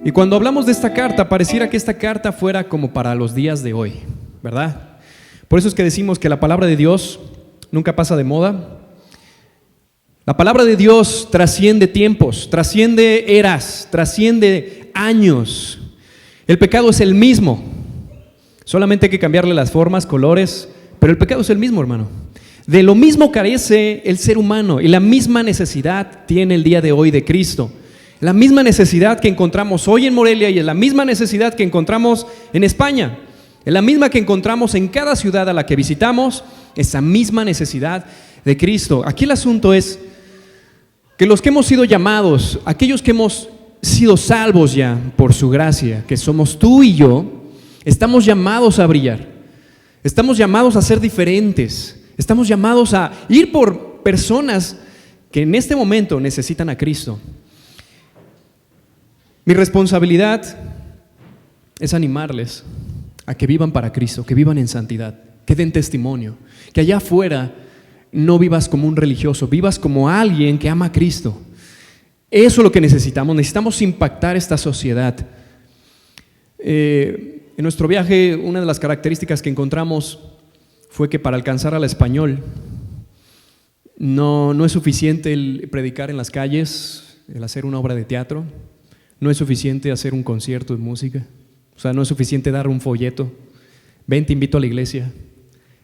Y cuando hablamos de esta carta, pareciera que esta carta fuera como para los días de hoy, ¿verdad? Por eso es que decimos que la palabra de Dios nunca pasa de moda. La palabra de Dios trasciende tiempos, trasciende eras, trasciende años. El pecado es el mismo, solamente hay que cambiarle las formas, colores, pero el pecado es el mismo, hermano. De lo mismo carece el ser humano y la misma necesidad tiene el día de hoy de Cristo. La misma necesidad que encontramos hoy en Morelia y es la misma necesidad que encontramos en España. Es la misma que encontramos en cada ciudad a la que visitamos, esa misma necesidad de Cristo. Aquí el asunto es que los que hemos sido llamados, aquellos que hemos sido salvos ya por su gracia, que somos tú y yo, estamos llamados a brillar, estamos llamados a ser diferentes, estamos llamados a ir por personas que en este momento necesitan a Cristo. Mi responsabilidad es animarles a que vivan para Cristo, que vivan en santidad, que den testimonio, que allá afuera no vivas como un religioso, vivas como alguien que ama a Cristo. Eso es lo que necesitamos impactar esta sociedad. En nuestro viaje, una de las características que encontramos fue que para alcanzar al español no es suficiente el predicar en las calles, el hacer una obra de teatro, no es suficiente hacer un concierto de música, o sea, no es suficiente dar un folleto, ven, te invito a la iglesia.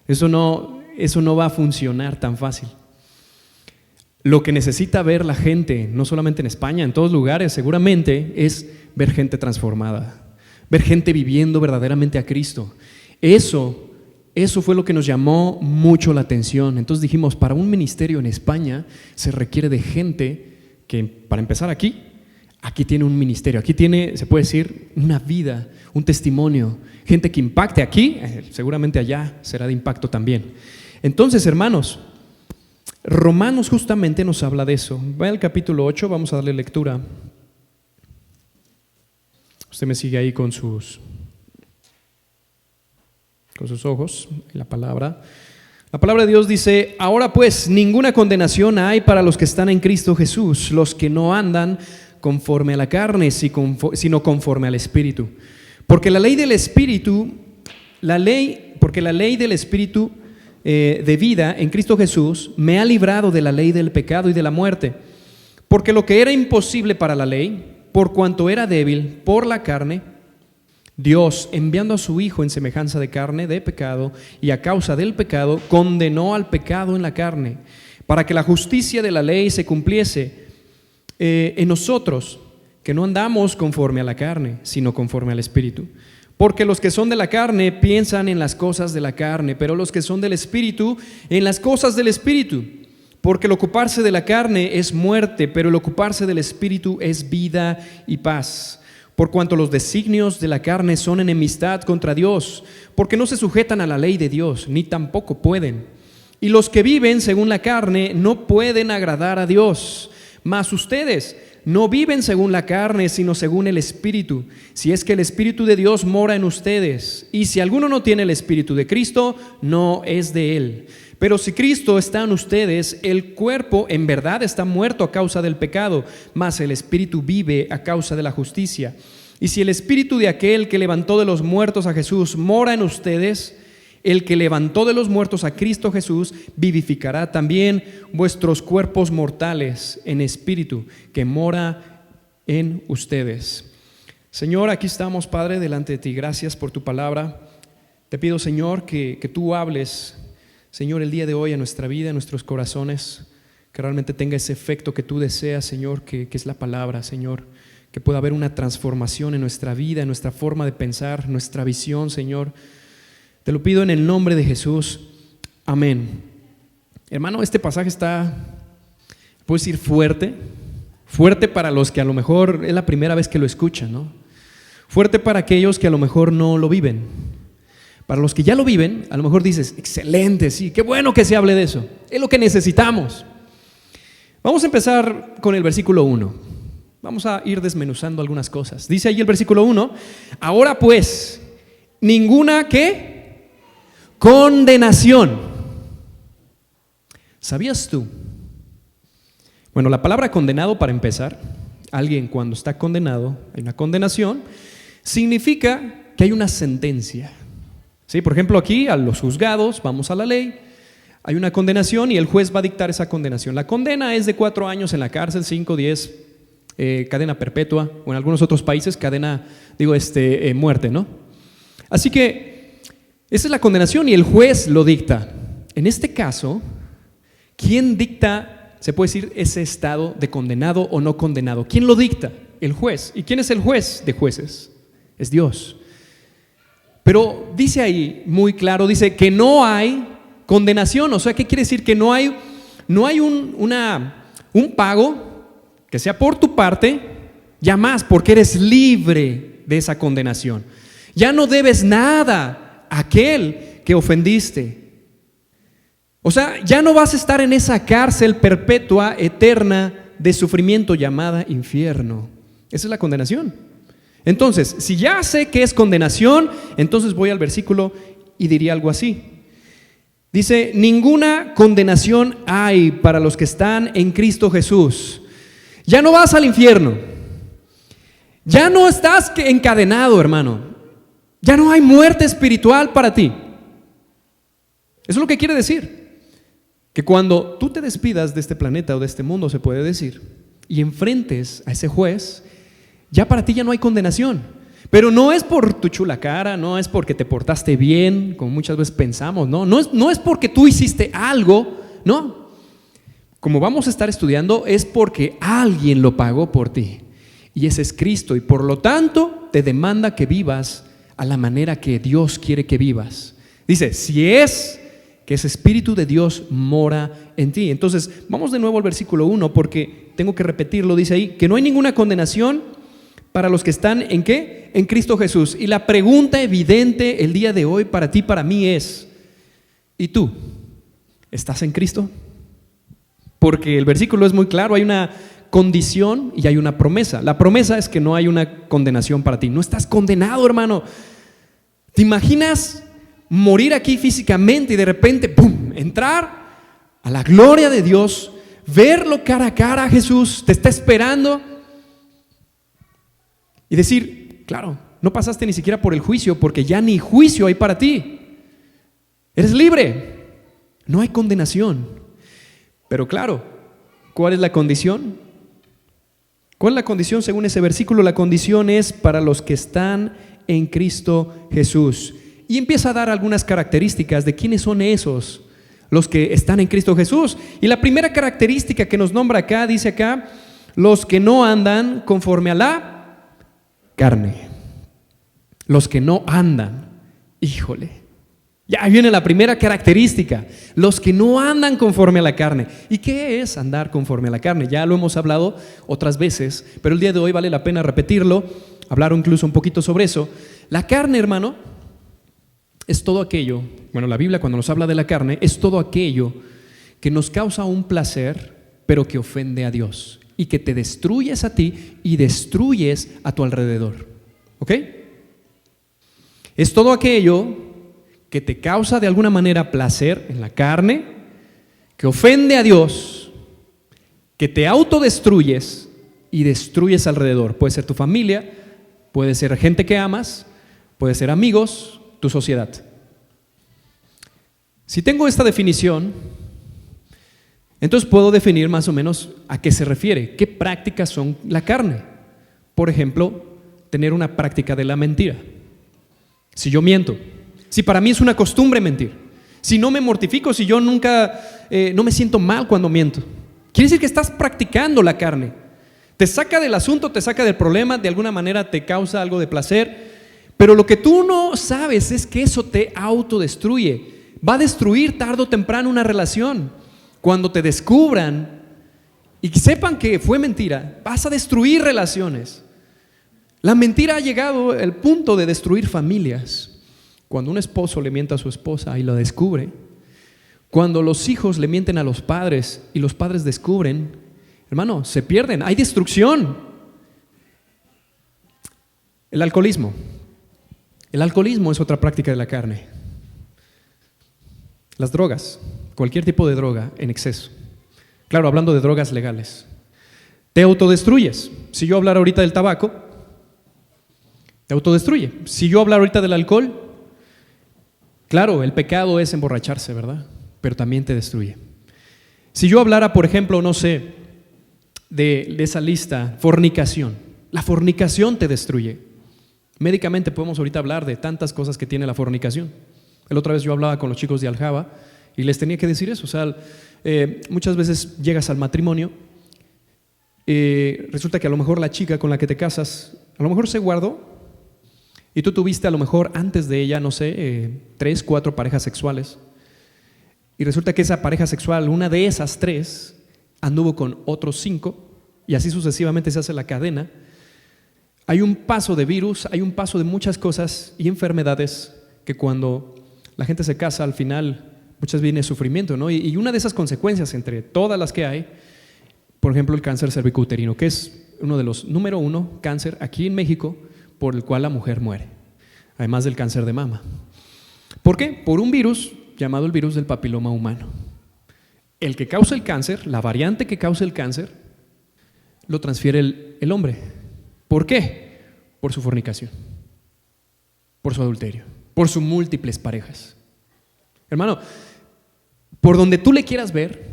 Eso no va a funcionar tan fácil. Lo que necesita ver la gente, no solamente en España, en todos lugares seguramente, es ver gente transformada, ver gente viviendo verdaderamente a Cristo. Eso fue lo que nos llamó mucho la atención. Entonces dijimos, para un ministerio en España se requiere de gente que, para empezar aquí tiene un ministerio, aquí tiene, se puede decir, una vida, un testimonio, gente que impacte aquí, seguramente allá será de impacto también. Entonces, hermanos, Romanos justamente nos habla de eso. Vaya al capítulo 8, vamos a darle lectura. Usted me sigue ahí con sus ojos en la palabra. La palabra de Dios dice: ahora pues, ninguna condenación hay para los que están en Cristo Jesús, los que no andan conforme a la carne, sino conforme al Espíritu. Porque la ley del Espíritu, la ley del Espíritu de vida en Cristo Jesús me ha librado de la ley del pecado y de la muerte. Porque lo que era imposible para la ley, por cuanto era débil por la carne, Dios, enviando a su Hijo en semejanza de carne de pecado, y a causa del pecado, condenó al pecado en la carne, para que la justicia de la ley se cumpliese en nosotros, que no andamos conforme a la carne, sino conforme al Espíritu. Porque los que son de la carne piensan en las cosas de la carne, pero los que son del Espíritu, en las cosas del Espíritu. Porque el ocuparse de la carne es muerte, pero el ocuparse del Espíritu es vida y paz. Por cuanto los designios de la carne son enemistad contra Dios, porque no se sujetan a la ley de Dios, ni tampoco pueden. Y los que viven según la carne no pueden agradar a Dios. Mas ustedes no viven según la carne, sino según el Espíritu, si es que el Espíritu de Dios mora en ustedes. Y si alguno no tiene el Espíritu de Cristo, no es de él. Pero si Cristo está en ustedes, el cuerpo en verdad está muerto a causa del pecado, mas el Espíritu vive a causa de la justicia. Y si el Espíritu de aquel que levantó de los muertos a Jesús mora en ustedes, el que levantó de los muertos a Cristo Jesús vivificará también vuestros cuerpos mortales en espíritu que mora en ustedes. Señor, aquí estamos, Padre, delante de ti. Gracias por tu palabra. Te pido, Señor, que tú hables, Señor, el día de hoy a nuestra vida, a nuestros corazones, que realmente tenga ese efecto que tú deseas, Señor, que es la palabra, Señor, que pueda haber una transformación en nuestra vida, en nuestra forma de pensar, nuestra visión, Señor. Te lo pido en el nombre de Jesús. Amén. Hermano, este pasaje está, puedo decir, fuerte para los que a lo mejor es la primera vez que lo escuchan, ¿no? Fuerte para aquellos que a lo mejor no lo viven. Para los que ya lo viven, a lo mejor dices, excelente, sí, qué bueno que se hable de eso. Es lo que necesitamos. Vamos a empezar con el versículo 1. Vamos a ir desmenuzando algunas cosas. Dice ahí el versículo 1, ahora pues, ninguna, ¿qué? Condenación. ¿Sabías tú? Bueno, la palabra condenado, para empezar, alguien cuando está condenado, hay una condenación, significa que hay una sentencia. ¿Sí? Por ejemplo, aquí a los juzgados, vamos a la ley, hay una condenación y el juez va a dictar esa condenación. La condena es de 4 años en la cárcel, 5, 10, cadena perpetua, o en algunos otros países muerte, ¿no? Así que esa es la condenación y el juez lo dicta. En este caso, ¿quién dicta, se puede decir, ese estado de condenado o no condenado? ¿Quién lo dicta? El juez. ¿Y quién es el juez de jueces? Es Dios. Pero dice ahí muy claro, dice que no hay condenación. O sea, ¿qué quiere decir? Que no hay un pago que sea por tu parte, ya más, porque eres libre de esa condenación. Ya no debes nada a aquel que ofendiste. O sea, ya no vas a estar en esa cárcel perpetua, eterna, de sufrimiento llamada infierno. Esa es la condenación. Entonces, si ya sé que es condenación, entonces voy al versículo y diría algo así. Dice, ninguna condenación hay para los que están en Cristo Jesús. Ya no vas al infierno. Ya no estás encadenado, hermano. Ya no hay muerte espiritual para ti. Eso es lo que quiere decir. Que cuando tú te despidas de este planeta o de este mundo, se puede decir, y enfrentes a ese juez, ya para ti ya no hay condenación. Pero no es por tu chula cara, no es porque te portaste bien, como muchas veces pensamos, no es porque tú hiciste algo, no. Como vamos a estar estudiando, es porque alguien lo pagó por ti, y ese es Cristo, y por lo tanto te demanda que vivas a la manera que Dios quiere que vivas. Dice, si es que ese Espíritu de Dios mora en ti. Entonces, vamos de nuevo al versículo 1, porque tengo que repetirlo, dice ahí, que no hay ninguna condenación para los que están ¿en qué? En Cristo Jesús. Y la pregunta evidente el día de hoy para ti, para mí es, ¿y tú? ¿Estás en Cristo? Porque el versículo es muy claro, hay una condición y hay una promesa. La promesa es que no hay una condenación para ti. No estás condenado, hermano. ¿Te imaginas morir aquí físicamente y de repente, ¡pum!, entrar a la gloria de Dios, verlo cara a cara? Jesús te está esperando y decir, claro, no pasaste ni siquiera por el juicio, porque ya ni juicio hay para ti. Eres libre, no hay condenación. Pero claro, ¿cuál es la condición? ¿Cuál es la condición según ese versículo? La condición es para los que están en Cristo Jesús. Y empieza a dar algunas características de quiénes son esos, los que están en Cristo Jesús. Y la primera característica que nos nombra acá, dice acá, los que no andan conforme a la carne. Los que no andan, híjole, ya viene la primera característica, los que no andan conforme a la carne. ¿Y qué es andar conforme a la carne? Ya lo hemos hablado otras veces, pero el día de hoy vale la pena repetirlo, hablar incluso un poquito sobre eso. La carne, hermano, es todo aquello, bueno, la Biblia cuando nos habla de la carne, es todo aquello que nos causa un placer, pero que ofende a Dios y que te destruyes a ti y destruyes a tu alrededor. ¿Ok? Es todo aquello que te causa de alguna manera placer en la carne, que ofende a Dios, que te autodestruyes y destruyes alrededor. Puede ser tu familia, puede ser gente que amas, puede ser amigos, tu sociedad. Si tengo esta definición, entonces puedo definir más o menos a qué se refiere, qué prácticas son la carne. Por ejemplo, tener una práctica de la mentira. Si yo miento, si para mí es una costumbre mentir, si no me mortifico, si yo nunca, no me siento mal cuando miento, quiere decir que estás practicando la carne. Te saca del asunto, te saca del problema, de alguna manera te causa algo de placer. Pero lo que tú no sabes es que eso te autodestruye. Va a destruir tarde o temprano una relación. Cuando te descubran y sepan que fue mentira, vas a destruir relaciones. La mentira ha llegado al punto de destruir familias. Cuando un esposo le miente a su esposa y lo descubre, cuando los hijos le mienten a los padres y los padres descubren, hermano, se pierden, hay destrucción. El alcoholismo. El alcoholismo es otra práctica de la carne. Las drogas, cualquier tipo de droga en exceso. Claro, hablando de drogas legales. te autodestruyes. Si yo hablara ahorita del tabaco, te autodestruye. Si yo hablara ahorita del alcohol, claro, el pecado es emborracharse, ¿verdad? Pero también te destruye. Si yo hablara, por ejemplo, no sé, de esa lista, fornicación. La fornicación te destruye. Médicamente podemos ahorita hablar de tantas cosas que tiene la fornicación. La otra vez yo hablaba con los chicos de Aljaba y les tenía que decir eso. O sea, muchas veces llegas al matrimonio, resulta que a lo mejor la chica con la que te casas, a lo mejor se guardó y tú tuviste a lo mejor antes de ella, no sé, 3, 4 parejas sexuales. Y resulta que esa pareja sexual, una de esas 3, anduvo con otros 5 y así sucesivamente se hace la cadena. Hay un paso de virus, hay un paso de muchas cosas y enfermedades que cuando la gente se casa al final muchas veces viene sufrimiento, ¿no? Y una de esas consecuencias entre todas las que hay, por ejemplo el cáncer cervicouterino, que es uno de los número 1 cáncer aquí en México por el cual la mujer muere, además del cáncer de mama. ¿Por qué? Por un virus llamado el virus del papiloma humano. El que causa el cáncer, la variante que causa el cáncer, lo transfiere el hombre. ¿Por qué? Por su fornicación, por su adulterio, por sus múltiples parejas. Hermano, por donde tú le quieras ver,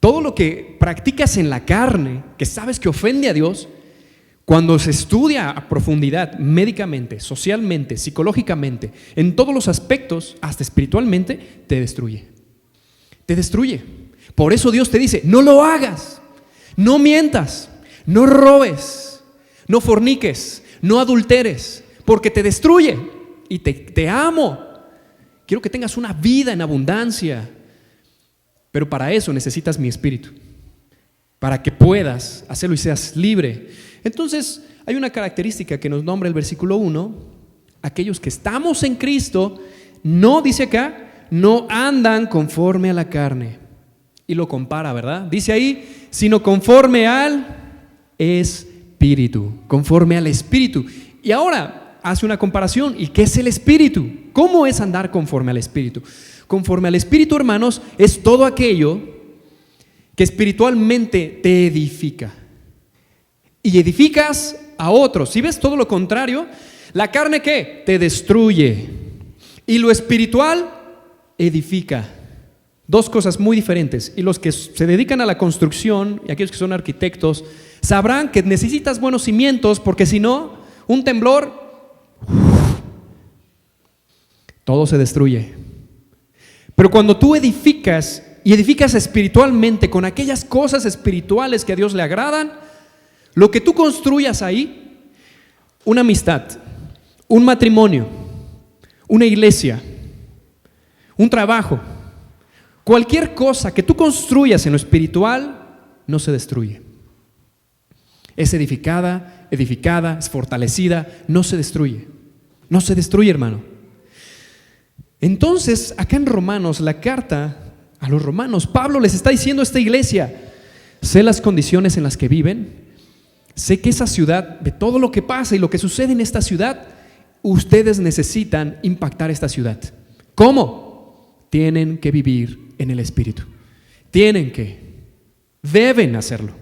todo lo que practicas en la carne, que sabes que ofende a Dios, cuando se estudia a profundidad, médicamente, socialmente, psicológicamente, en todos los aspectos, hasta espiritualmente, te destruye. Te destruye. Por eso Dios te dice, no lo hagas, no mientas, no robes, no forniques, no adulteres, porque te destruye y te amo. Quiero que tengas una vida en abundancia, pero para eso necesitas mi espíritu, para que puedas hacerlo y seas libre. Entonces, hay una característica que nos nombra el versículo 1, aquellos que estamos en Cristo, no, dice acá, no andan conforme a la carne. Y lo compara, ¿verdad? Dice ahí, sino conforme al Espíritu, conforme al Espíritu. Y ahora hace una comparación. ¿Y qué es el Espíritu? ¿Cómo es andar conforme al Espíritu? Conforme al Espíritu, hermanos, es todo aquello que espiritualmente te edifica. Y edificas a otros. Si ves todo lo contrario, la carne ¿qué? Te destruye. Y lo espiritual edifica. Dos cosas muy diferentes. Y los que se dedican a la construcción y aquellos que son arquitectos sabrán que necesitas buenos cimientos, porque si no, un temblor, todo se destruye. Pero cuando tú edificas y edificas espiritualmente con aquellas cosas espirituales que a Dios le agradan, lo que tú construyas ahí, una amistad, un matrimonio, una iglesia, un trabajo, cualquier cosa que tú construyas en lo espiritual, no se destruye. Es edificada, es fortalecida, no se destruye. No se destruye, hermano. Entonces, acá en Romanos, la carta a los romanos, Pablo les está diciendo a esta iglesia, sé las condiciones en las que viven, sé que esa ciudad, de todo lo que pasa y lo que sucede en esta ciudad, ustedes necesitan impactar esta ciudad. ¿Cómo? Tienen que vivir en el Espíritu. Deben hacerlo.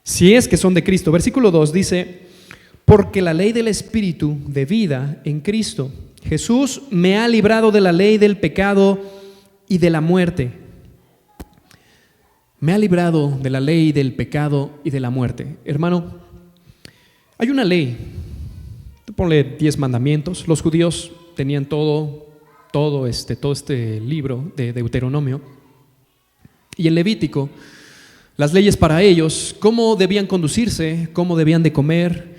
Si es que son de Cristo. Versículo 2 dice, porque la ley del Espíritu de vida en Cristo Jesús me ha librado de la ley del pecado y de la muerte. Me ha librado de la ley del pecado y de la muerte. Hermano, hay una ley. Tú ponle 10 mandamientos. Los judíos tenían todo este libro de Deuteronomio. Y en Levítico, las leyes para ellos, cómo debían conducirse, cómo debían de comer,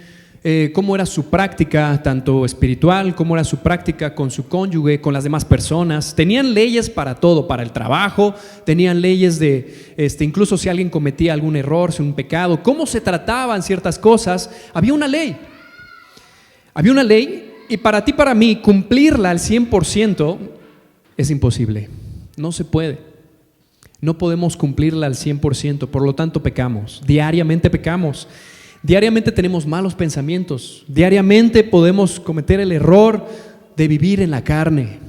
cómo era su práctica tanto espiritual, cómo era su práctica con su cónyuge, con las demás personas. Tenían leyes para todo, para el trabajo, tenían leyes de, incluso si alguien cometía algún error, un pecado, cómo se trataban ciertas cosas. Había una ley y para ti, para mí, cumplirla al 100% es imposible, no se puede. No podemos cumplirla al 100%, por lo tanto pecamos, diariamente pecamos. Diariamente tenemos malos pensamientos, diariamente podemos cometer el error de vivir en la carne.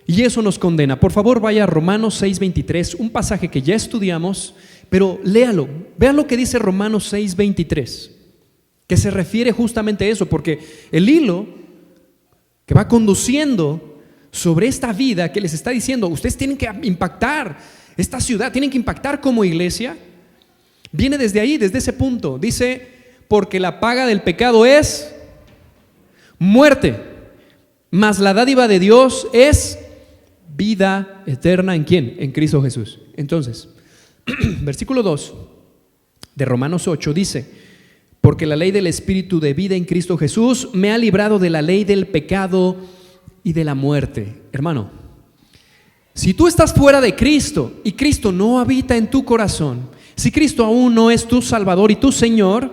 Y eso nos condena. Por favor, vaya a Romanos 6:23, un pasaje que ya estudiamos, pero léalo. Vean lo que dice Romanos 6:23, que se refiere justamente a eso, porque el hilo que va conduciendo sobre esta vida que les está diciendo, ustedes tienen que impactar esta ciudad, tienen que impactar como iglesia, viene desde ahí, desde ese punto. Dice, porque la paga del pecado es muerte, mas la dádiva de Dios es vida eterna. ¿En quién? En Cristo Jesús. Entonces, versículo 2 de Romanos 8 dice, porque la ley del Espíritu de vida en Cristo Jesús me ha librado de la ley del pecado y de la muerte. Hermano, si tú estás fuera de Cristo y Cristo no habita en tu corazón, si Cristo aún no es tu Salvador y tu Señor,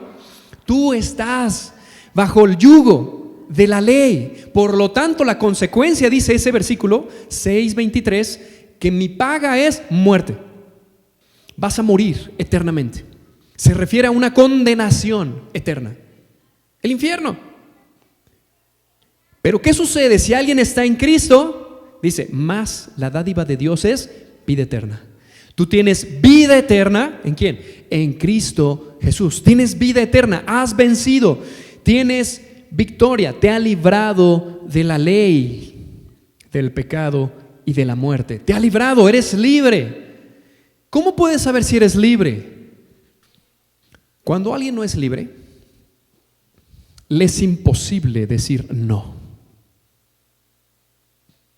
tú estás bajo el yugo de la ley. Por lo tanto, la consecuencia, dice ese versículo 6:23, que mi paga es muerte. Vas a morir eternamente. Se refiere a una condenación eterna, el infierno. Pero ¿qué sucede si alguien está en Cristo? Dice, más la dádiva de Dios es vida eterna. Tú tienes vida eterna, ¿en quién? En Cristo Jesús. Tienes vida eterna, has vencido, tienes victoria, te ha librado de la ley, del pecado y de la muerte. Te ha librado, eres libre. ¿Cómo puedes saber si eres libre? Cuando alguien no es libre, le es imposible decir no.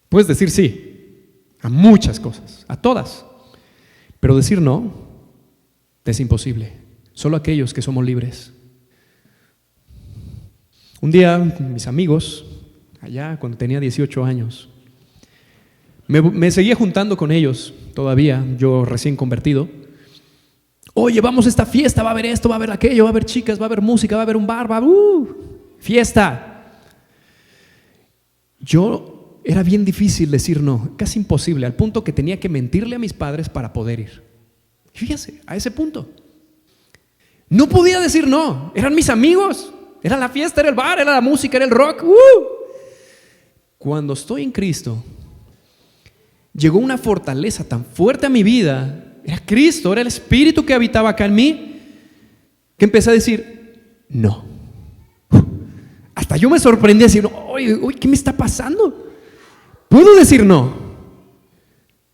Puedes decir sí a muchas cosas, a todas, pero decir no es imposible. Solo aquellos que somos libres. Un día, mis amigos, allá cuando tenía 18 años, me seguía juntando con ellos todavía, yo recién convertido. Oye, vamos a esta fiesta, va a haber esto, va a haber aquello, va a haber chicas, va a haber música, va a haber un bar, fiesta. Era bien difícil decir no, casi imposible, al punto que tenía que mentirle a mis padres para poder ir. Fíjese, a ese punto. No podía decir no, eran mis amigos, era la fiesta, era el bar, era la música, era el rock. Cuando estoy en Cristo, llegó una fortaleza tan fuerte a mi vida. Era Cristo, era el Espíritu que habitaba acá en mí, que empecé a decir no. Hasta yo me sorprendí, decir, oye, ¿qué me está pasando? ¿Puedo decir no?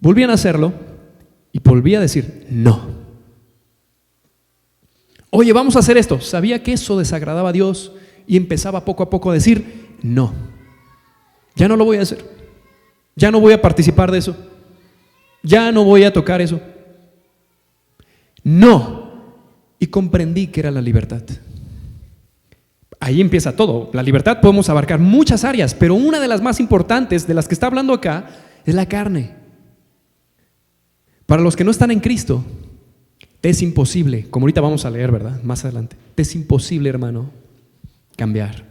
Volvían a hacerlo y volví a decir no. Oye, vamos a hacer esto. Sabía que eso desagradaba a Dios y empezaba poco a poco a decir no. Ya no lo voy a hacer. Ya no voy a participar de eso. Ya no voy a tocar eso. No. Y comprendí que era la libertad. Ahí empieza todo. La libertad podemos abarcar muchas áreas, pero una de las más importantes de las que está hablando acá es la carne. Para los que no están en Cristo, te es imposible, como ahorita vamos a leer, ¿verdad? Más adelante. Te es imposible, hermano, cambiar.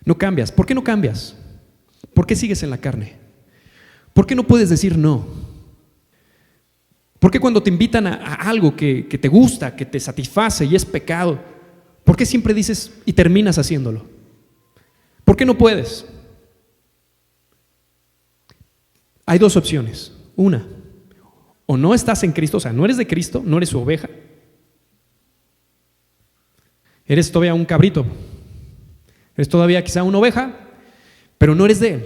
No cambias. ¿Por qué no cambias? ¿Por qué sigues en la carne? ¿Por qué no puedes decir no? ¿Por qué cuando te invitan a algo que te gusta, que te satisface y es pecado, por qué siempre dices y terminas haciéndolo? ¿Por qué no puedes? Hay dos opciones. Una, o no estás en Cristo, o sea, no eres de Cristo, no eres su oveja. Eres todavía un cabrito. Eres todavía quizá una oveja, pero no eres de Él.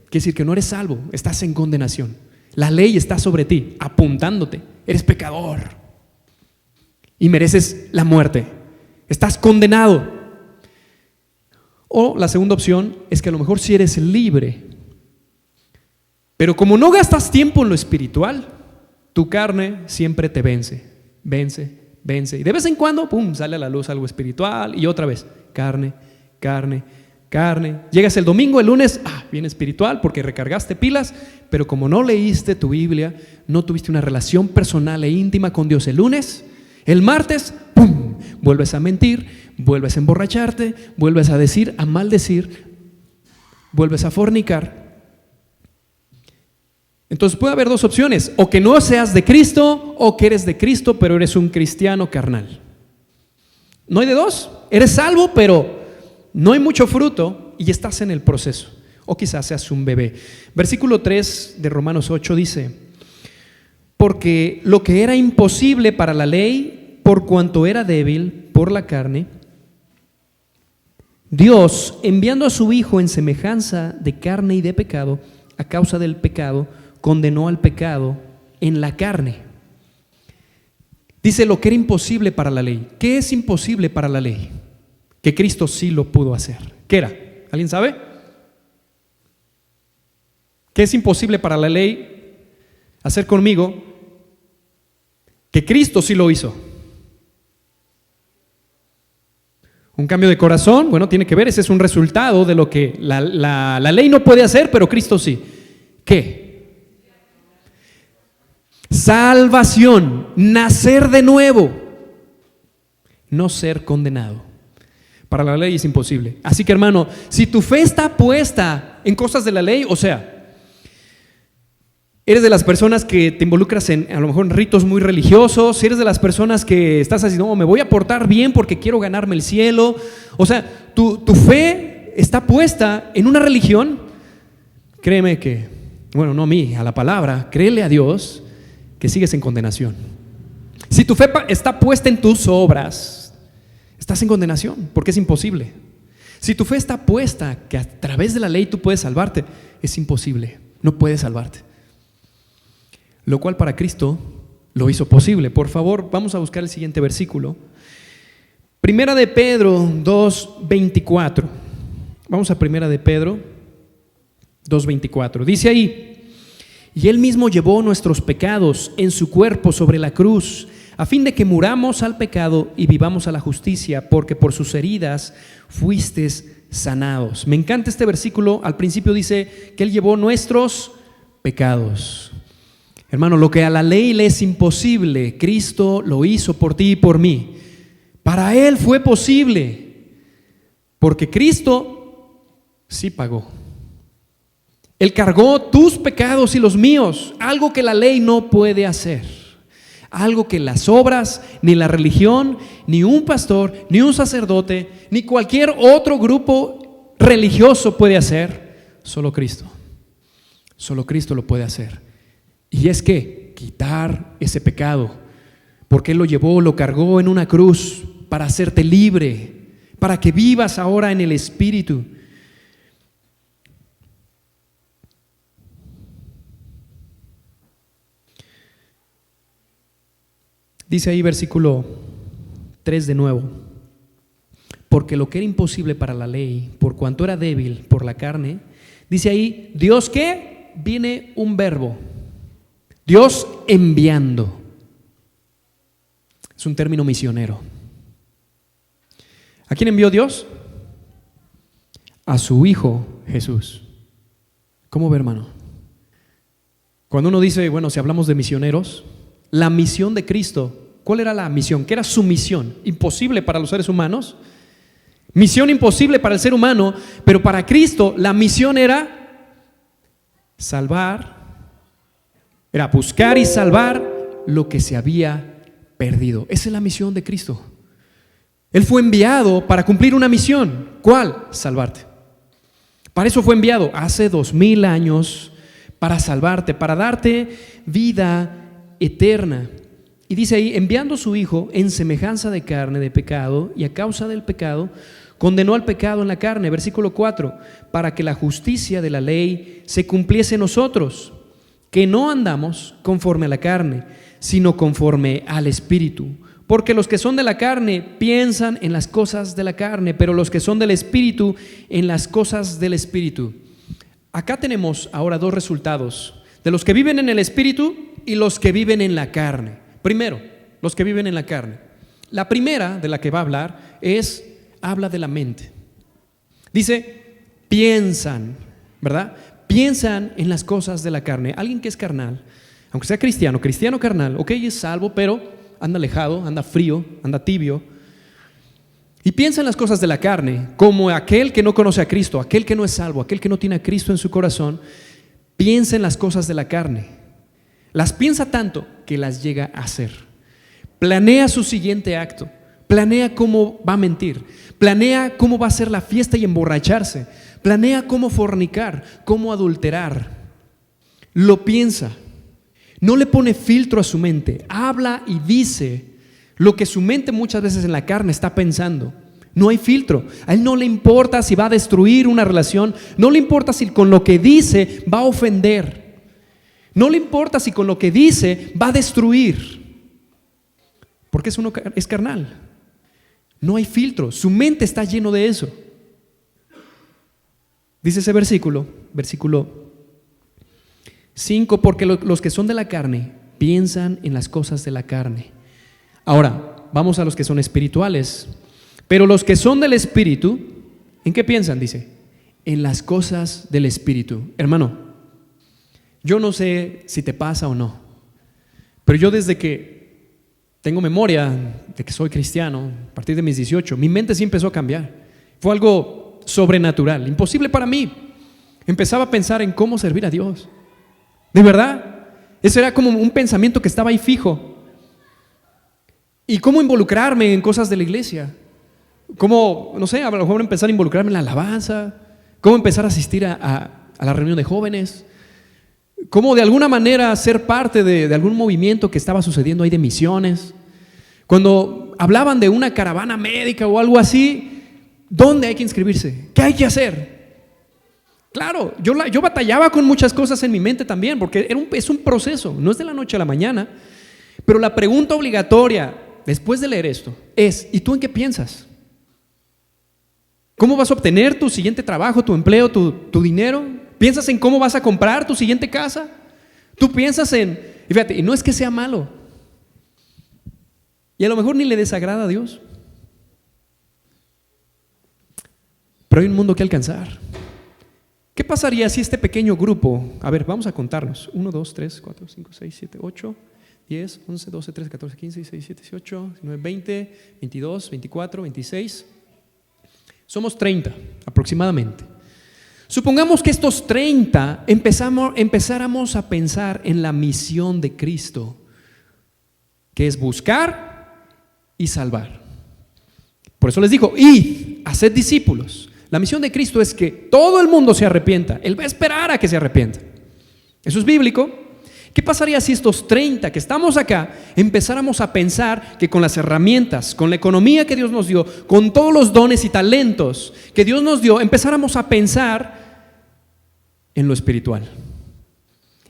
Quiere decir que no eres salvo, estás en condenación. La ley está sobre ti, apuntándote. Eres pecador y mereces la muerte. Estás condenado. O la segunda opción es que a lo mejor sí eres libre, pero como no gastas tiempo en lo espiritual, tu carne siempre te vence. Y de vez en cuando, pum, sale a la luz algo espiritual y otra vez, carne. Llegas el domingo, el lunes, bien espiritual porque recargaste pilas, pero como no leíste tu Biblia, no tuviste una relación personal e íntima con Dios el lunes, el martes, pum, vuelves a mentir, vuelves a emborracharte, vuelves a decir, a maldecir, vuelves a fornicar. Entonces puede haber dos opciones, o que no seas de Cristo, o que eres de Cristo, pero eres un cristiano carnal. No hay de dos, eres salvo, pero no hay mucho fruto y estás en el proceso. o quizás seas un bebé. Versículo 3 de Romanos 8 dice: porque lo que era imposible para la ley, por cuanto era débil por la carne, Dios, enviando a su Hijo en semejanza de carne y de pecado, a causa del pecado, condenó al pecado en la carne. Dice lo que era imposible para la ley. ¿Qué es imposible para la ley? Que Cristo sí lo pudo hacer. ¿Qué era? ¿Alguien sabe? ¿Qué es imposible para la ley hacer conmigo? Que Cristo sí lo hizo. Un cambio de corazón, bueno, tiene que ver, ese es un resultado de lo que la ley no puede hacer, pero Cristo sí. ¿Qué? Salvación, nacer de nuevo, no ser condenado. Para la ley es imposible. Así que, hermano, si tu fe está puesta en cosas de la ley, o sea, eres de las personas que te involucras a lo mejor en ritos muy religiosos, eres de las personas que estás así, no, me voy a portar bien porque quiero ganarme el cielo. O sea, tu fe está puesta en una religión. Créeme que, bueno, no a mí, a la palabra, créele a Dios que sigues en condenación. Si tu fe está puesta en tus obras, estás en condenación porque es imposible. Si tu fe está puesta que a través de la ley tú puedes salvarte, es imposible, no puedes salvarte. Lo cual para Cristo lo hizo posible. Por favor, vamos a buscar el siguiente versículo. Primera de Pedro 2:24. Vamos a Primera de Pedro 2:24. Dice ahí: y Él mismo llevó nuestros pecados en su cuerpo sobre la cruz, a fin de que muramos al pecado y vivamos a la justicia, porque por sus heridas fuisteis sanados. Me encanta este versículo. Al principio dice que Él llevó nuestros pecados. Hermano, lo que a la ley le es imposible, Cristo lo hizo por ti y por mí. Para Él fue posible, porque Cristo sí pagó. Él cargó tus pecados y los míos, algo que la ley no puede hacer, algo que las obras, ni la religión, ni un pastor, ni un sacerdote, ni cualquier otro grupo religioso puede hacer. Solo Cristo lo puede hacer. Y es que quitar ese pecado, porque Él lo llevó, lo cargó en una cruz para hacerte libre, para que vivas ahora en el Espíritu. Dice ahí versículo 3 de nuevo: porque lo que era imposible para la ley, por cuanto era débil por la carne, dice ahí, Dios que viene un verbo. Dios enviando. Es un término misionero. ¿A quién envió Dios? A su Hijo Jesús. ¿Cómo ve, hermano? Cuando uno dice, bueno, si hablamos de misioneros, la misión de Cristo, ¿cuál era la misión? ¿Qué era su misión? ¿Imposible para los seres humanos? Misión imposible para el ser humano, pero para Cristo la misión era salvar. Era buscar y salvar lo que se había perdido. Esa es la misión de Cristo. Él fue enviado para cumplir una misión. ¿Cuál? Salvarte. Para eso fue enviado hace 2000 años, para salvarte, para darte vida eterna. Y dice ahí, enviando a su Hijo en semejanza de carne de pecado, y a causa del pecado condenó al pecado en la carne. Versículo 4: para que la justicia de la ley se cumpliese en nosotros, que no andamos conforme a la carne, sino conforme al Espíritu. Porque los que son de la carne piensan en las cosas de la carne, pero los que son del Espíritu en las cosas del Espíritu. Acá tenemos ahora dos resultados de los que viven en el Espíritu y los que viven en la carne. Primero, los que viven en la carne. La primera de la que va a hablar habla de la mente. Dice, piensan, ¿verdad? Piensan en las cosas de la carne. Alguien que es carnal, aunque sea cristiano carnal, ok, es salvo, pero anda alejado, anda frío, anda tibio. Y piensa en las cosas de la carne, como aquel que no conoce a Cristo, aquel que no es salvo, aquel que no tiene a Cristo en su corazón. Piensa en las cosas de la carne. Las piensa tanto que las llega a hacer. Planea su siguiente acto. Planea cómo va a mentir. Planea cómo va a hacer la fiesta y emborracharse. planea cómo fornicar, cómo adulterar, lo piensa, no le pone filtro a su mente, habla y dice lo que su mente muchas veces en la carne está pensando. No hay filtro. A él no le importa si va a destruir una relación, no le importa si con lo que dice va a ofender, no le importa si con lo que dice va a destruir, porque es carnal. No hay filtro, su mente está lleno de eso. Dice ese versículo 5, porque los que son de la carne piensan en las cosas de la carne. Ahora, vamos a los que son espirituales. Pero los que son del Espíritu, ¿en qué piensan? Dice, en las cosas del Espíritu. Hermano, yo no sé si te pasa o no, pero yo desde que tengo memoria de que soy cristiano, a partir de mis 18, mi mente sí empezó a cambiar. Fue algo sobrenatural, imposible para mí. Empezaba a pensar en cómo servir a Dios. De verdad, eso era como un pensamiento que estaba ahí fijo. Y cómo involucrarme en cosas de la iglesia. Cómo, no sé, a lo mejor empezar a involucrarme en la alabanza, cómo empezar a asistir a la reunión de jóvenes, cómo de alguna manera ser parte de algún movimiento que estaba sucediendo ahí de misiones. Cuando hablaban de una caravana médica o algo así, ¿dónde hay que inscribirse? ¿Qué hay que hacer? Claro, yo batallaba con muchas cosas en mi mente también, porque es un proceso, no es de la noche a la mañana. Pero la pregunta obligatoria después de leer esto es, ¿y tú en qué piensas? ¿Cómo vas a obtener tu siguiente trabajo, tu empleo, tu dinero? ¿Piensas en cómo vas a comprar tu siguiente casa? Tú piensas en, y fíjate, y no es que sea malo, y a lo mejor ni le desagrada a Dios, pero hay un mundo que alcanzar. ¿Qué pasaría si este pequeño grupo, a ver, vamos a contarnos, 1, 2, 3, 4, 5, 6, 7, 8, 10, 11, 12, 13, 14, 15, 16, 17, 18, 19, 20, 22, 24, 26, somos 30 aproximadamente. Supongamos que estos 30 empezáramos a pensar en la misión de Cristo, que es buscar y salvar. Por eso les digo, id, haced discípulos. La misión de Cristo es que todo el mundo se arrepienta. Él va a esperar a que se arrepienta. Eso es bíblico. ¿Qué pasaría si estos 30 que estamos acá empezáramos a pensar que con las herramientas, con la economía que Dios nos dio, con todos los dones y talentos que Dios nos dio, empezáramos a pensar en lo espiritual,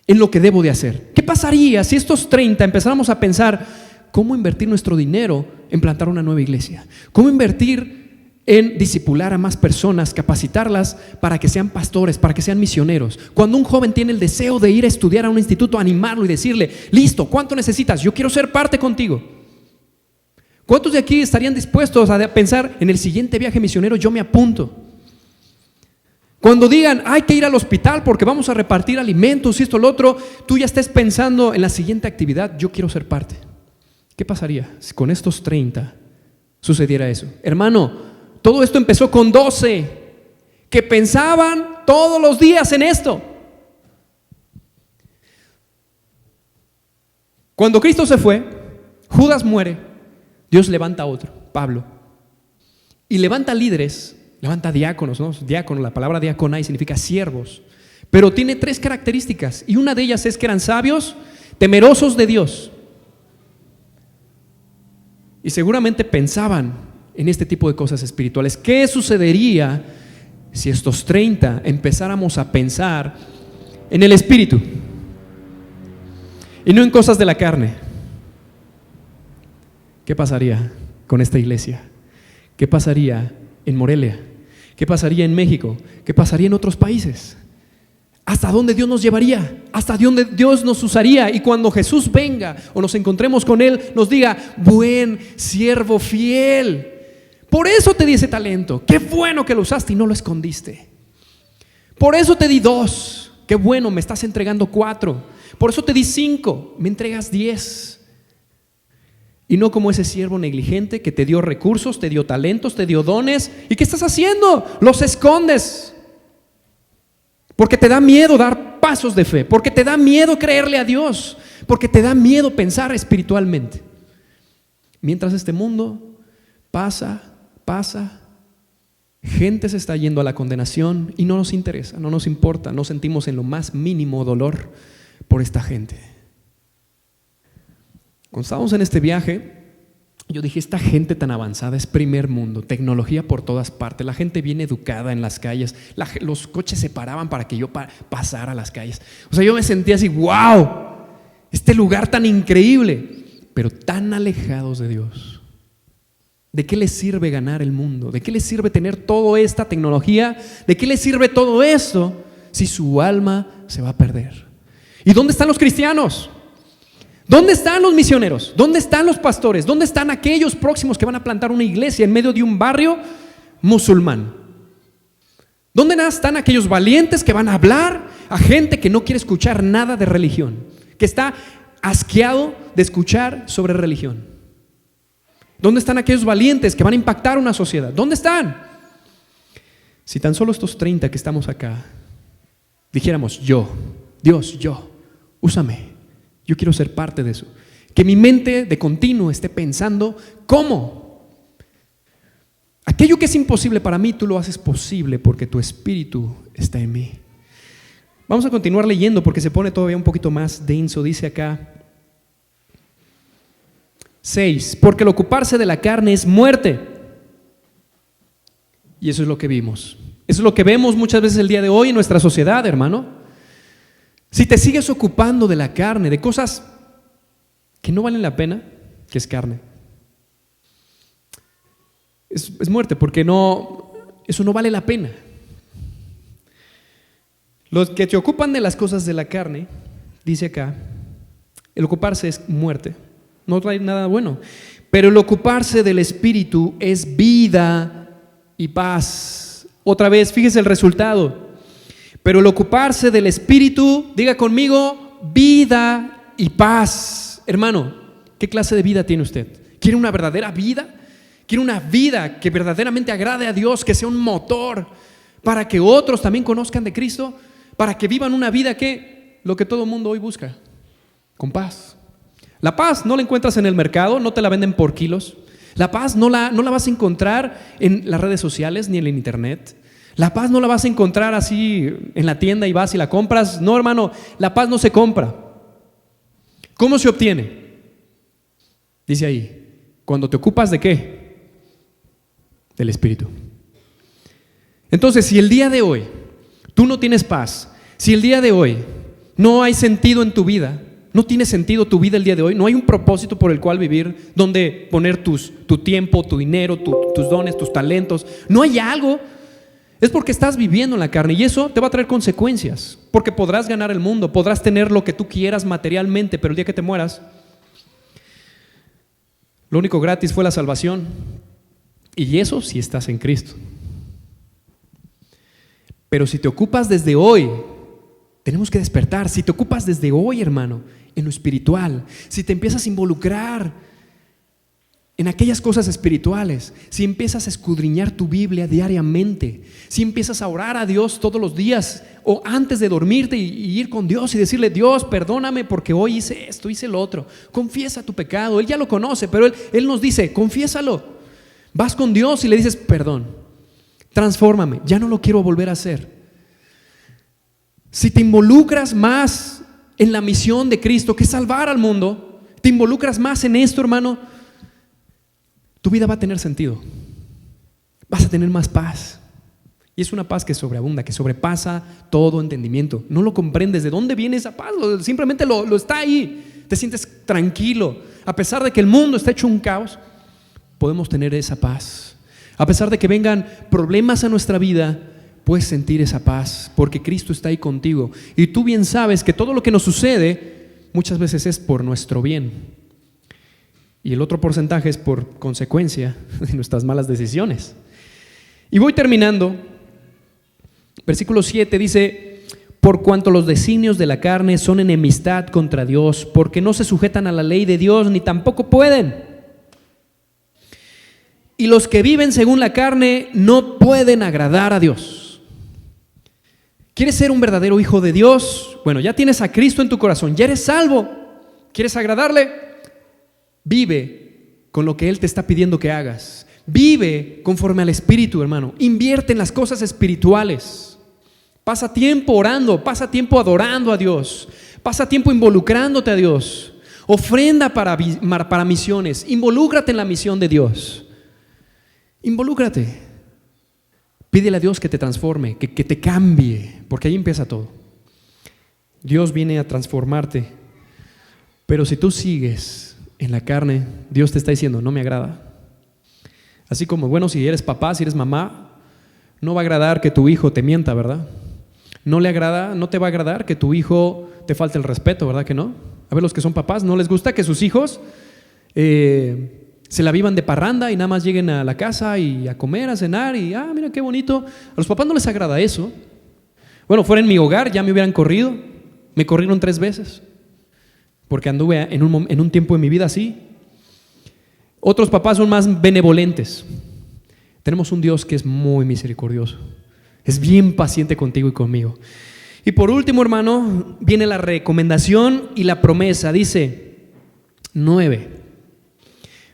en lo que debo de hacer? ¿Qué pasaría si estos 30 empezáramos a pensar cómo invertir nuestro dinero en plantar una nueva iglesia? ¿Cómo invertir en discipular a más personas, capacitarlas para que sean pastores, para que sean misioneros? Cuando un joven tiene el deseo de ir a estudiar a un instituto, animarlo y decirle, listo, ¿cuánto necesitas? Yo quiero ser parte contigo. ¿Cuántos de aquí estarían dispuestos a pensar en el siguiente viaje misionero? Yo me apunto. Cuando digan, hay que ir al hospital porque vamos a repartir alimentos y esto, lo otro, tú ya estés pensando en la siguiente actividad, yo quiero ser parte. ¿Qué pasaría si con estos 30 sucediera eso? Hermano, todo esto empezó con 12 que pensaban todos los días en esto. Cuando Cristo se fue, Judas muere, Dios levanta a otro, Pablo, y levanta líderes, levanta diáconos, ¿no? Diácono, la palabra diaconai significa siervos, pero tiene 3 características, y una de ellas es que eran sabios, temerosos de Dios, y seguramente pensaban en este tipo de cosas espirituales. ¿Qué sucedería si estos 30 empezáramos a pensar en el espíritu y no en cosas de la carne? ¿Qué pasaría con esta iglesia? ¿Qué pasaría en Morelia? ¿Qué pasaría en México? ¿Qué pasaría en otros países? ¿Hasta dónde Dios nos llevaría? ¿Hasta dónde Dios nos usaría? Y cuando Jesús venga o nos encontremos con Él, nos diga, buen siervo fiel, por eso te di ese talento, qué bueno que lo usaste y no lo escondiste. Por eso te di 2, qué bueno, me estás entregando 4. Por eso te di 5, me entregas 10. Y no como ese siervo negligente que te dio recursos, te dio talentos, te dio dones. ¿Y qué estás haciendo? Los escondes. Porque te da miedo dar pasos de fe, porque te da miedo creerle a Dios, porque te da miedo pensar espiritualmente. Mientras este mundo pasa, Gente se está yendo a la condenación y no nos interesa, no nos importa, no sentimos en lo más mínimo dolor por esta gente. Cuando estábamos en este viaje, yo dije, esta gente tan avanzada es primer mundo, tecnología por todas partes, la gente bien educada en las calles, los coches se paraban para que yo pasara a las calles. O sea, yo me sentía así, wow, este lugar tan increíble, pero tan alejados de Dios. ¿De qué les sirve ganar el mundo? ¿De qué les sirve tener toda esta tecnología? ¿De qué les sirve todo esto si su alma se va a perder? ¿Y dónde están los cristianos? ¿Dónde están los misioneros? ¿Dónde están los pastores? ¿Dónde están aquellos próximos que van a plantar una iglesia en medio de un barrio musulmán? ¿Dónde están aquellos valientes que van a hablar a gente que no quiere escuchar nada de religión, que está asqueado de escuchar sobre religión? ¿Dónde están aquellos valientes que van a impactar una sociedad? ¿Dónde están? Si tan solo estos 30 que estamos acá dijéramos, Dios, úsame. Yo quiero ser parte de eso. Que mi mente de continuo esté pensando, ¿cómo? Aquello que es imposible para mí, tú lo haces posible porque tu espíritu está en mí. Vamos a continuar leyendo porque se pone todavía un poquito más denso. Dice acá 6, porque el ocuparse de la carne es muerte. Y eso es lo que vimos. Eso es lo que vemos muchas veces el día de hoy en nuestra sociedad, hermano. Si te sigues ocupando de la carne, de cosas que no valen la pena, que es carne, es muerte, porque eso no vale la pena. Los que te ocupan de las cosas de la carne, dice acá, el ocuparse es muerte, no trae nada bueno, pero el ocuparse del espíritu es vida y paz. Otra vez, fíjese el resultado. Pero el ocuparse del espíritu, diga conmigo, vida y paz. Hermano, ¿qué clase de vida tiene usted? ¿Quiere una verdadera vida? ¿Quiere una vida que verdaderamente agrade a Dios, que sea un motor para que otros también conozcan de Cristo? Para que vivan una vida que, lo que todo el mundo hoy busca, con paz. La paz no la encuentras en el mercado, no te la venden por kilos. La paz no la vas a encontrar en las redes sociales ni en el internet. La paz no la vas a encontrar así en la tienda y vas y la compras. No, hermano, la paz no se compra. ¿Cómo se obtiene? Dice ahí, cuando te ocupas ¿de qué? Del Espíritu. Entonces, si el día de hoy tú no tienes paz, si el día de hoy no hay sentido en tu vida, no tiene sentido tu vida el día de hoy, no hay un propósito por el cual vivir, donde poner tu tiempo, tu dinero, tus dones, tus talentos, no hay algo. Es porque estás viviendo en la carne y eso te va a traer consecuencias, porque podrás ganar el mundo, podrás tener lo que tú quieras materialmente, pero el día que te mueras, lo único gratis fue la salvación, y eso si estás en Cristo. Pero si te ocupas desde hoy, tenemos que despertar. Si te ocupas desde hoy, hermano, en lo espiritual, si te empiezas a involucrar en aquellas cosas espirituales, si empiezas a escudriñar tu Biblia diariamente, si empiezas a orar a Dios todos los días o antes de dormirte y ir con Dios y decirle, Dios, perdóname porque hoy hice esto, hice lo otro. Confiesa tu pecado, Él ya lo conoce, pero Él nos dice, confiésalo. Vas con Dios y le dices, perdón, transfórmame, ya no lo quiero volver a hacer. Si te involucras más en la misión de Cristo, que es salvar al mundo, te involucras más en esto, hermano, tu vida va a tener sentido, vas a tener más paz, y es una paz que sobreabunda, que sobrepasa todo entendimiento. No lo comprendes, ¿de dónde viene esa paz? Simplemente lo está ahí, te sientes tranquilo, a pesar de que el mundo está hecho un caos, podemos tener esa paz. A pesar de que vengan problemas a nuestra vida, puedes sentir esa paz, porque Cristo está ahí contigo, y tú bien sabes que todo lo que nos sucede muchas veces es por nuestro bien. Y el otro porcentaje es por consecuencia de nuestras malas decisiones. Y voy terminando. Versículo 7 dice, por cuanto los designios de la carne son enemistad contra Dios, porque no se sujetan a la ley de Dios, ni tampoco pueden. Y los que viven según la carne no pueden agradar a Dios. ¿Quieres ser un verdadero hijo de Dios? Bueno, ya tienes a Cristo en tu corazón, ya eres salvo. ¿Quieres agradarle? Vive con lo que Él te está pidiendo que hagas. Vive conforme al Espíritu, hermano. Invierte en las cosas espirituales. Pasa tiempo orando, pasa tiempo adorando a Dios, pasa tiempo involucrándote a Dios. Ofrenda para misiones. Involúcrate en la misión de Dios. Involúcrate. Pídele a Dios que te transforme, que te cambie, porque ahí empieza todo. Dios viene a transformarte. Pero si tú sigues en la carne, Dios te está diciendo, no me agrada. Así como, bueno, si eres papá, si eres mamá, no va a agradar que tu hijo te mienta, ¿verdad? No te va a agradar que tu hijo te falte el respeto, ¿verdad que no? A ver, los que son papás, ¿no les gusta que sus hijos se la vivan de parranda y nada más lleguen a la casa y a comer, a cenar y, mira qué bonito? A los papás no les agrada eso. Bueno, fuera en mi hogar ya me hubieran corrido. Me corrieron 3 veces porque anduve en un tiempo de mi vida así. Otros papás son más benevolentes. Tenemos un Dios que es muy misericordioso. Es bien paciente contigo y conmigo. Y por último, hermano, viene la recomendación y la promesa. Dice 9.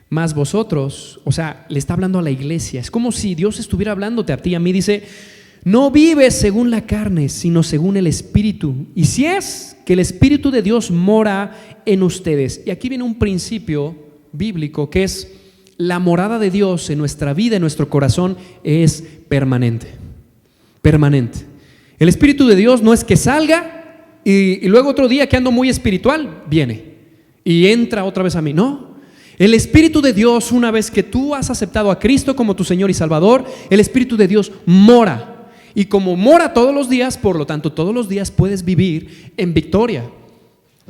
Mas vosotros, o sea, le está hablando a la iglesia. Es como si Dios estuviera hablándote a ti y a mí. Dice, no vives según la carne, sino según el Espíritu. Y si es que el Espíritu de Dios mora en ustedes. Y aquí viene un principio bíblico que es la morada de Dios en nuestra vida, en nuestro corazón, es permanente. Permanente. El Espíritu de Dios no es que salga y luego otro día que ando muy espiritual, viene y entra otra vez a mí. No. El Espíritu de Dios, una vez que tú has aceptado a Cristo como tu Señor y Salvador, el Espíritu de Dios mora. Y como mora todos los días, por lo tanto, todos los días puedes vivir en victoria,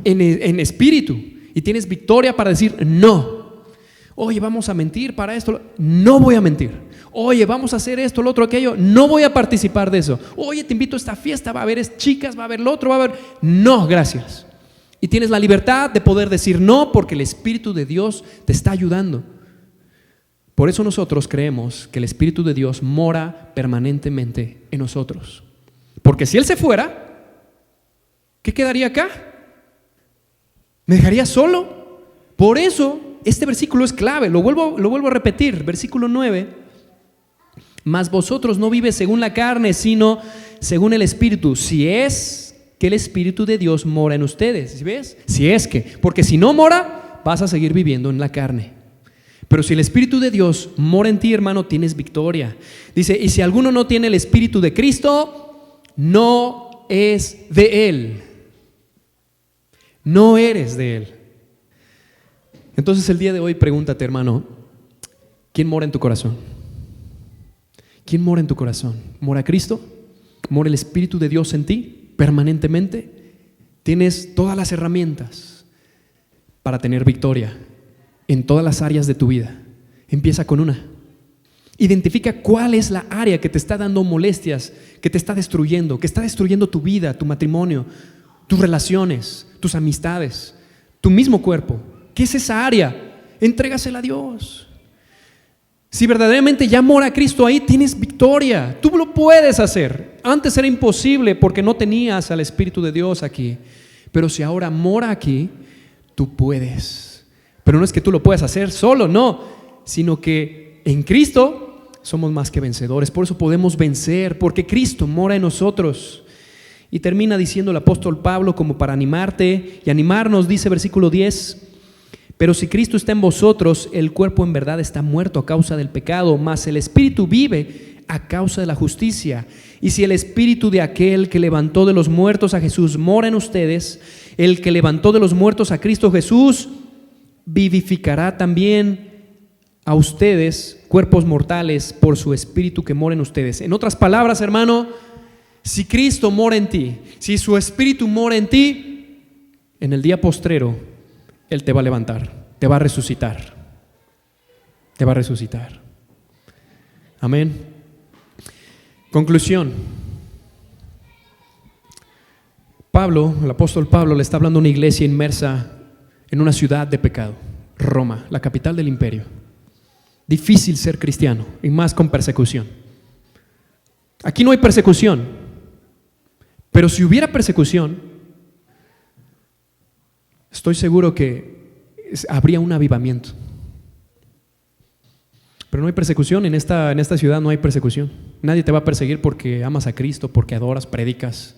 en espíritu. Y tienes victoria para decir no. Oye, vamos a mentir para esto. No voy a mentir. Oye, vamos a hacer esto, lo otro, aquello. No voy a participar de eso. Oye, te invito a esta fiesta. Va a haber chicas, va a haber lo otro, va a haber. No, gracias. Y tienes la libertad de poder decir no porque el Espíritu de Dios te está ayudando. Por eso nosotros creemos que el Espíritu de Dios mora permanentemente en nosotros. Porque si Él se fuera, ¿qué quedaría acá? ¿Me dejaría solo? Por eso este versículo es clave. Lo vuelvo a repetir. Versículo 9. Mas vosotros no vives según la carne, sino según el Espíritu. Si es que el Espíritu de Dios mora en ustedes. ¿Ves? Si es que. Porque si no mora, vas a seguir viviendo en la carne. Pero si el Espíritu de Dios mora en ti, hermano, tienes victoria. Dice, y si alguno no tiene el Espíritu de Cristo, no es de Él. No eres de Él. Entonces el día de hoy pregúntate, hermano, ¿quién mora en tu corazón? ¿Quién mora en tu corazón? ¿Mora Cristo? ¿Mora el Espíritu de Dios en ti permanentemente? Tienes todas las herramientas para tener victoria en todas las áreas de tu vida. Empieza con una. Identifica cuál es la área que te está dando molestias, que te está destruyendo, que está destruyendo tu vida, tu matrimonio, tus relaciones, tus amistades, tu mismo cuerpo. ¿Qué es esa área? Entrégasela a Dios. Si verdaderamente ya mora Cristo ahí, tienes victoria. Tú lo puedes hacer. Antes era imposible porque no tenías al Espíritu de Dios aquí. Pero si ahora mora aquí, tú puedes. Pero no es que tú lo puedas hacer solo, no, sino que en Cristo somos más que vencedores. Por eso podemos vencer, porque Cristo mora en nosotros. Y termina diciendo el apóstol Pablo, como para animarte y animarnos, dice versículo 10: pero si Cristo está en vosotros, el cuerpo en verdad está muerto a causa del pecado, mas el Espíritu vive a causa de la justicia. Y si el Espíritu de aquel que levantó de los muertos a Jesús mora en ustedes, el que levantó de los muertos a Cristo Jesús vivificará también a ustedes, cuerpos mortales, por su Espíritu que mora en ustedes. En otras palabras, hermano, si Cristo mora en ti, si su Espíritu mora en ti, en el día postrero Él te va a levantar, te va a resucitar, te va a resucitar. Amén. Conclusión. Pablo, el apóstol Pablo, le está hablando a una iglesia inmersa en una ciudad de pecado, Roma, la capital del imperio. Difícil ser cristiano, y más con persecución. Aquí no hay persecución, pero si hubiera persecución, estoy seguro que habría un avivamiento. Pero no hay persecución, en esta ciudad no hay persecución. Nadie te va a perseguir porque amas a Cristo, porque adoras, predicas.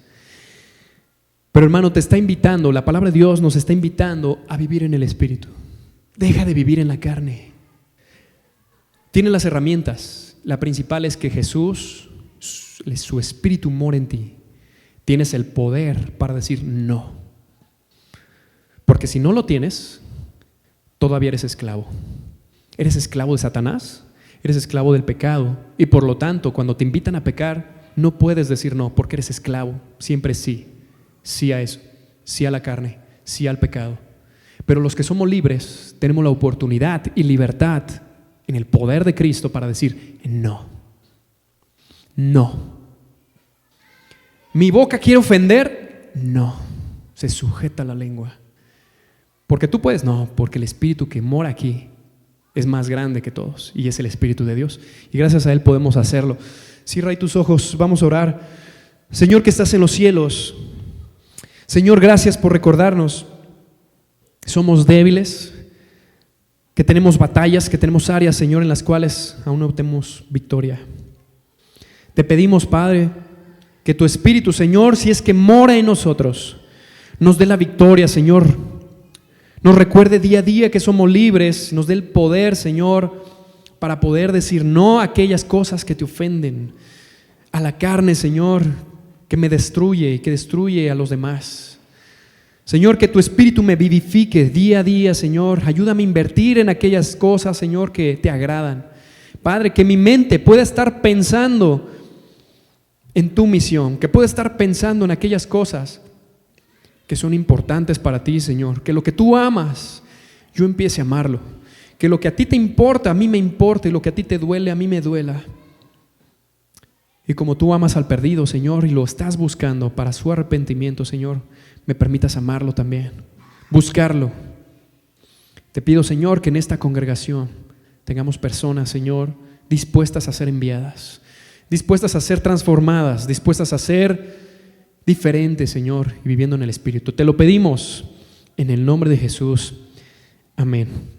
Pero hermano, te está invitando, la palabra de Dios nos está invitando a vivir en el Espíritu. Deja de vivir en la carne. Tienes las herramientas. La principal es que Jesús, su Espíritu mora en ti. Tienes el poder para decir no. Porque si no lo tienes, todavía eres esclavo. Eres esclavo de Satanás, eres esclavo del pecado. Y por lo tanto, cuando te invitan a pecar, no puedes decir no, porque eres esclavo. Siempre sí. Sí a eso, sí a la carne, sí al pecado. Pero los que somos libres tenemos la oportunidad y libertad en el poder de Cristo para decir no. No. ¿Mi boca quiere ofender? No. Se sujeta la lengua. ¿Porque tú puedes? No, porque el Espíritu que mora aquí es más grande que todos y es el Espíritu de Dios. Y gracias a Él podemos hacerlo. Cierra ahí tus ojos, vamos a orar. Señor que estás en los cielos, Señor, gracias por recordarnos que somos débiles, que tenemos batallas, que tenemos áreas, Señor, en las cuales aún no tenemos victoria. Te pedimos, Padre, que tu Espíritu, Señor, si es que mora en nosotros, nos dé la victoria, Señor. Nos recuerde día a día que somos libres, nos dé el poder, Señor, para poder decir no a aquellas cosas que te ofenden, a la carne, Señor, que me destruye y que destruye a los demás. Señor, que tu Espíritu me vivifique día a día, Señor. Ayúdame a invertir en aquellas cosas, Señor, que te agradan. Padre, que mi mente pueda estar pensando en tu misión, que pueda estar pensando en aquellas cosas que son importantes para ti, Señor. Que lo que tú amas, yo empiece a amarlo. Que lo que a ti te importa, a mí me importa, y lo que a ti te duele, a mí me duela. Y como tú amas al perdido, Señor, y lo estás buscando para su arrepentimiento, Señor, me permitas amarlo también, buscarlo. Te pido, Señor, que en esta congregación tengamos personas, Señor, dispuestas a ser enviadas, dispuestas a ser transformadas, dispuestas a ser diferentes, Señor, y viviendo en el Espíritu. Te lo pedimos en el nombre de Jesús. Amén.